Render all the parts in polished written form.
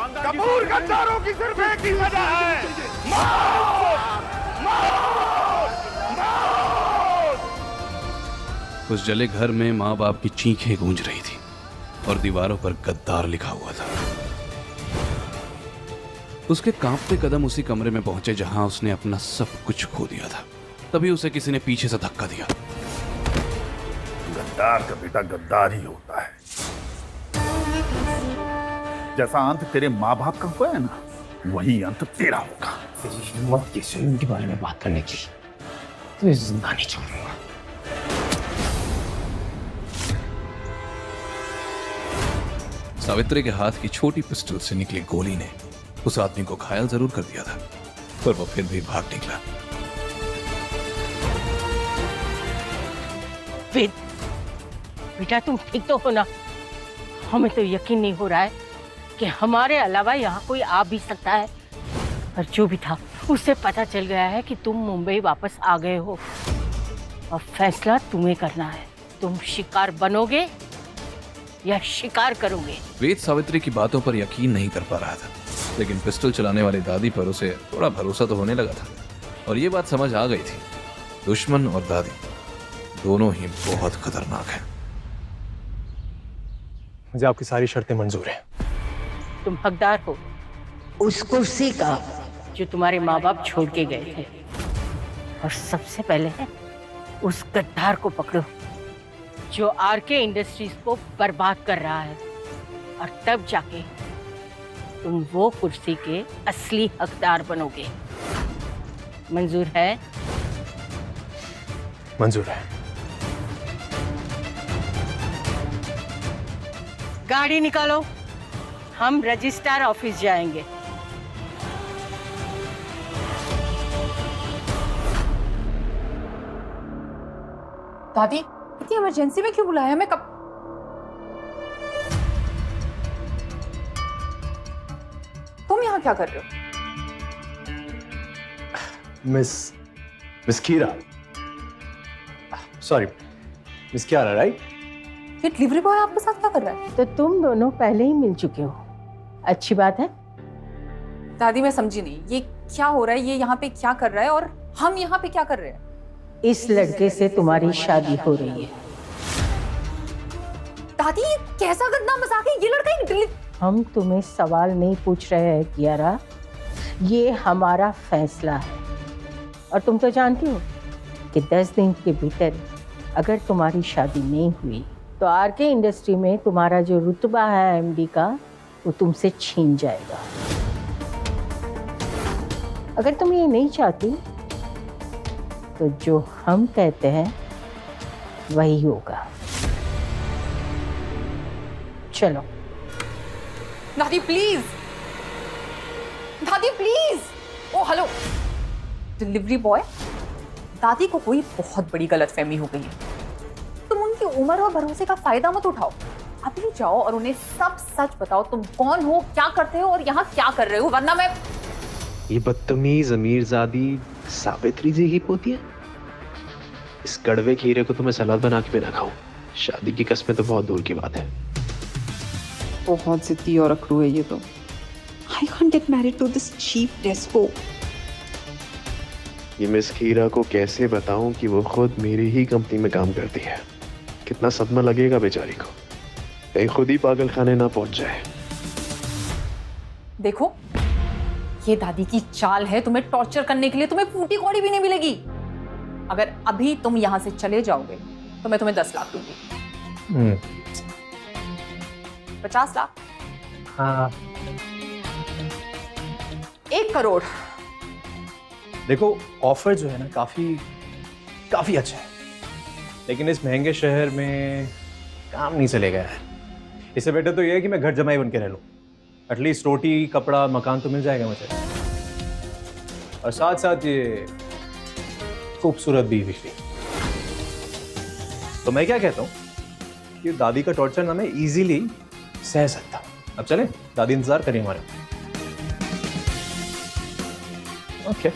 कपूर गद्दारों की सिर्फ एक ही वजह है, मौत, मौत, मौत। उस जले घर में माँ बाप की चीखें गूंज रही थी और दीवारों पर गद्दार लिखा हुआ था। उसके कांपते कदम उसी कमरे में पहुंचे जहां उसने अपना सब कुछ खो दिया था। तभी उसे किसी ने पीछे से धक्का दिया। गद्दार का बेटा गद्दार ही होता है। जैसा अंत तेरे माँ बाप का हुआ है ना, वही अंत तेरा होगा। तेरी हिम्मत कैसे हुई उनके बारे में बात करने की? तुम्हें जिंदा नहीं छोड़ूंगा। सावित्री के हाथ की छोटी पिस्टल से निकली गोली ने उस आदमी को घायल जरूर कर दिया था, पर वो फिर भी भाग निकला। वेद, बेटा तुम ठीक तो हो ना? हमें तो यकीन नहीं हो रहा है कि हमारे अलावा यहाँ कोई आ भी सकता है। पर जो भी था, उससे पता चल गया है कि तुम मुंबई वापस आ गए हो और फैसला तुम्हें करना है। तुम शिकार बनोगे या शिकार करोगे? वेद सावित्री की बातों पर यकीन नहीं कर पा रहा था, लेकिन पिस्टल चलाने वाली दादी पर उसे थोड़ा भरोसा तो होने लगा था। और ये बात समझ आ गई थी, दुश्मन और दादी दोनों ही बहुत खतरनाक हैं। मुझे आपकी सारी शर्तें मंजूर हैं। तुम हकदार हो उस कुर्सी का जो तुम्हारे माँ बाप छोड़ के गए थे। और सबसे पहले उस गद्दार को पकड़ो जो आरके इंडस्ट्रीज को बर्बाद कर रहा है, और तब जाके तुम वो कुर्सी के असली हकदार बनोगे। मंजूर है? मंजूर है। गाड़ी निकालो, हम रजिस्ट्रार ऑफिस जाएंगे। दादी, इतनी इमरजेंसी में क्यों बुलाया? मैं कब... तुम यहाँ क्या कर रहे हो? मिस कीरा, सॉरी, मिस कियारा, राइट? ये डिलीवरी बॉय आपके साथ क्या कर रहा है? तो तुम दोनों पहले ही मिल चुके हो, अच्छी बात है। दादी मैं समझी नहीं, ये क्या हो रहा है? ये यहाँ पे क्या कर रहा है और हम यहाँ पे क्या कर रहे हैं? इस लड़के से तुम्हारी शादी हो रही है। दादी ये कैसा गंदा मजाक है? ये लड़का एक हम तुम्हें सवाल नहीं पूछ रहे हैं कियारा, ये हमारा फैसला है। और तुम तो जानती हो कि 10 दिन के भीतर अगर तुम्हारी शादी नहीं हुई तो आरके इंडस्ट्री में तुम्हारा जो रुतबा है एमडी का, वो तुमसे छीन जाएगा। अगर तुम ये नहीं चाहती तो जो हम कहते हैं वही होगा। चलो। दादी प्लीज, दादी please. Oh hello delivery boy, दादी को कोई बहुत बड़ी गलतफहमी हो गई है। तुम उनकी उम्र और भरोसे का फायदा मत उठाओ। अभी जाओ और उन्हें सब सच बताओ। तुम कौन हो, क्या करते हो और यहाँ क्या कर रहे हो, वरना मैं... ये बदतमीज अमीरजादी सावित्री जी की पोती है। इस कड़वे खीरे को तो मैं सलाद बना के भी ना खाऊं। शादी की कसमें तो बहुत दूर की बात है। बहुत जिद्दी और अकड़ू है ये तो। I can't get married to this cheap despo. ये मिस खीरा को कैसे बताऊं कि वो खुद मेरी ही कंपनी में काम करती है। कितना सदमा लगेगा बेचारी को, कहीं खुद ही पागल खाने ना पहुंच जाए। देखो ये दादी की चाल है तुम्हें टॉर्चर करने के लिए। तुम्हें फूटी कौड़ी भी नहीं मिलेगी। अगर अभी तुम यहाँ से चले जाओगे तो मैं तुम्हें 10 लाख दूंगी। 50 लाख? हाँ। 1 करोड़। देखो ऑफर जो है ना काफी अच्छा है, लेकिन इस महंगे शहर में काम नहीं चलेगा यार। इससे बेटर तो ये है कि मैं घर जमाई बन के रह लूं। एटलीस्ट रोटी कपड़ा मकान तो मिल जाएगा मुझे, और साथ साथ ये खूबसूरत बीवी भी। तो मैं क्या कहता हूँ कि दादी का टॉर्चर ना मैं इजीली सह सकता हूँ। अब चले, दादी इंतजार करिए हमारे। ओके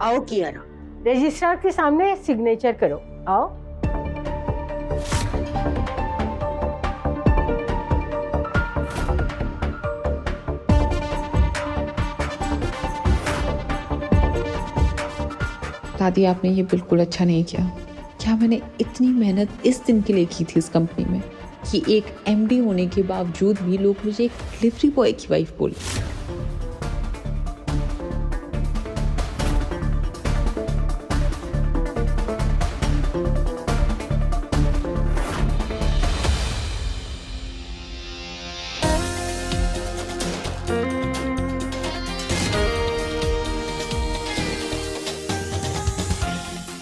आओ कियारा, रजिस्ट्रार के सामने सिग्नेचर करो। आओ। दादी, आपने ये बिल्कुल अच्छा नहीं किया। क्या मैंने इतनी मेहनत इस दिन के लिए की थी इस कंपनी में कि एक एमडी होने के बावजूद भी लोग मुझे एक डिलीवरी बॉय की वाइफ बोले।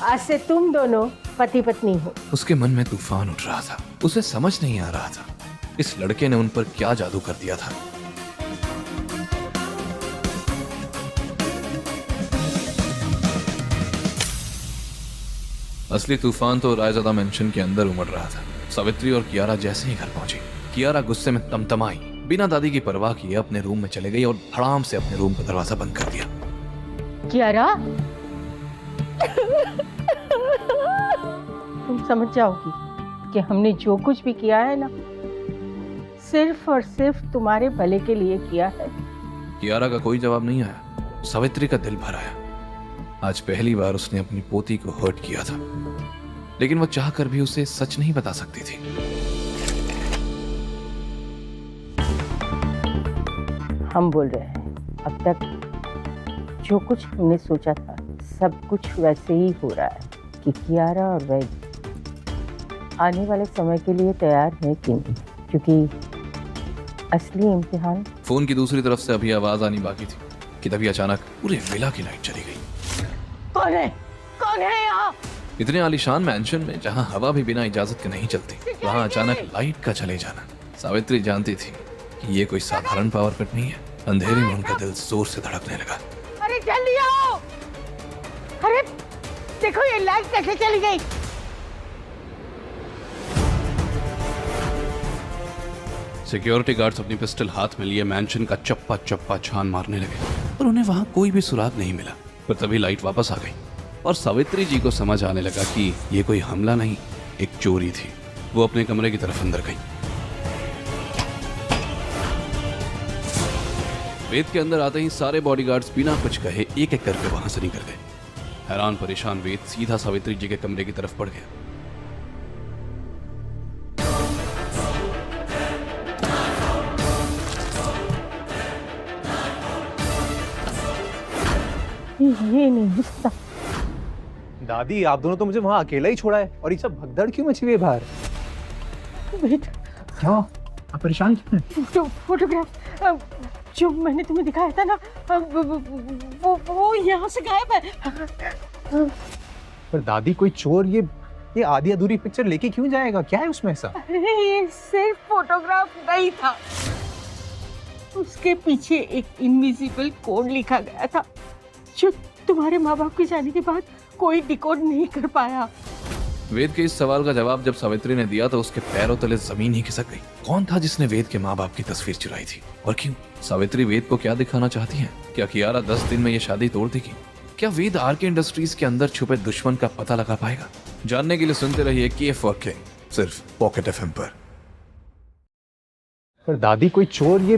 आज से तुम दोनों पति पत्नी हो। उसके मन में तूफान उठ रहा था। उसे समझ नहीं आ रहा था इस लड़के ने उन पर क्या जादू कर दिया था। असली तूफान तो रायज़ादा मेंशन के अंदर उमड़ रहा था। सावित्री और कियारा जैसे ही घर पहुंची, कियारा गुस्से में तमतमाई, बिना दादी की परवाह किए अपने रूम में चले गई और धड़ाम से अपने रूम का दरवाजा बंद कर दिया। कियारा, तुम समझ जाओगी कि हमने जो कुछ भी किया है ना, सिर्फ और सिर्फ तुम्हारे भले के लिए किया है। कियारा का कोई जवाब नहीं आया। सावित्री का दिल भर आया। आज पहली बार उसने अपनी पोती को हर्ट किया था, लेकिन वो चाहकर भी उसे सच नहीं बता सकती थी। हम बोल रहे हैं, अब तक जो कुछ हमने सोचा था सब कुछ वैसे ही हो रहा है कि कियारा और वैद आने वाले समय के लिए तैयार है कि नहीं, क्योंकि असली इम्तिहान। फोन की दूसरी तरफ से अभी आवाज आनी बाकी थी कि तभी अचानक पूरे विला की लाइट चली गई। कौन है? कौन है यहाँ? इतने आलीशान मैंशन में जहां हवा भी बिना इजाजत के नहीं चलती, वहां अचानक लाइट का चले जाना। सावित्री जानती थी कि ये कोई साधारण पावर कट नहीं है। अंधेरे में उनका दिल जोर से धड़कने लगा। अरे जल्दी आओ! अरे देखो ये लाइट कैसे चली गई। सिक्योरिटी गार्ड्स अपनी पिस्टल हाथ में लिए मैंशन का चप्पा चप्पा छान मारने लगे, पर उन्हें वहां कोई भी सुराग नहीं मिला। पर तभी लाइट वापस आ गई और सावित्री जी को समझ आने लगा कि ये कोई हमला नहीं, एक चोरी थी। वो अपने कमरे की तरफ अंदर गई। वेद के अंदर आते ही सारे बॉडीगार्ड्स बिना कुछ कहे एक एक करके वहां से निकल गए। हैरान परेशान वेद सीधा सावित्री जी के कमरे की तरफ बढ़ गया। ये नहीं हो सकता। दादी, आप दोनों तो मुझे वहां अकेला ही छोड़ा है, और ये सब भगदड़ क्यों मची हुई है बाहर? वेद, क्या आप परेशान क्यों हैं? फोटोग्राफ जो मैंने तुम्हें दिखाया था ना, वो यहाँ से गायब है। पर दादी, कोई चोर ये आधी अधूरी पिक्चर लेके क्यों जाएगा? क्या है उसमें ऐसा? अरे ये सिर्फ फोटोग्राफ नहीं था, उसके पीछे एक इनविजिबल कोड लिखा गया था जो तुम्हारे माँ बाप के जाने के बाद कोई डिकोड नहीं कर पाया। वेद के इस सवाल का जवाब जब सावित्री ने दिया तो उसके पैरों तले जमीन ही खिसक गई। कौन था जिसने वेद के माँ बाप की तस्वीर चुराई थी, और क्यों? सावित्री वेद को क्या दिखाना चाहती है? क्या कियारा 10 दिन में ये शादी तोड़ देगी? क्या वेद आरके इंडस्ट्रीज के अंदर छुपे दुश्मन का पता लगा पाएगा? जानने के लिए सुनते रहिए केएफ और किंग, सिर्फ पॉकेट एफएम पर। दादी, कोई चोर ये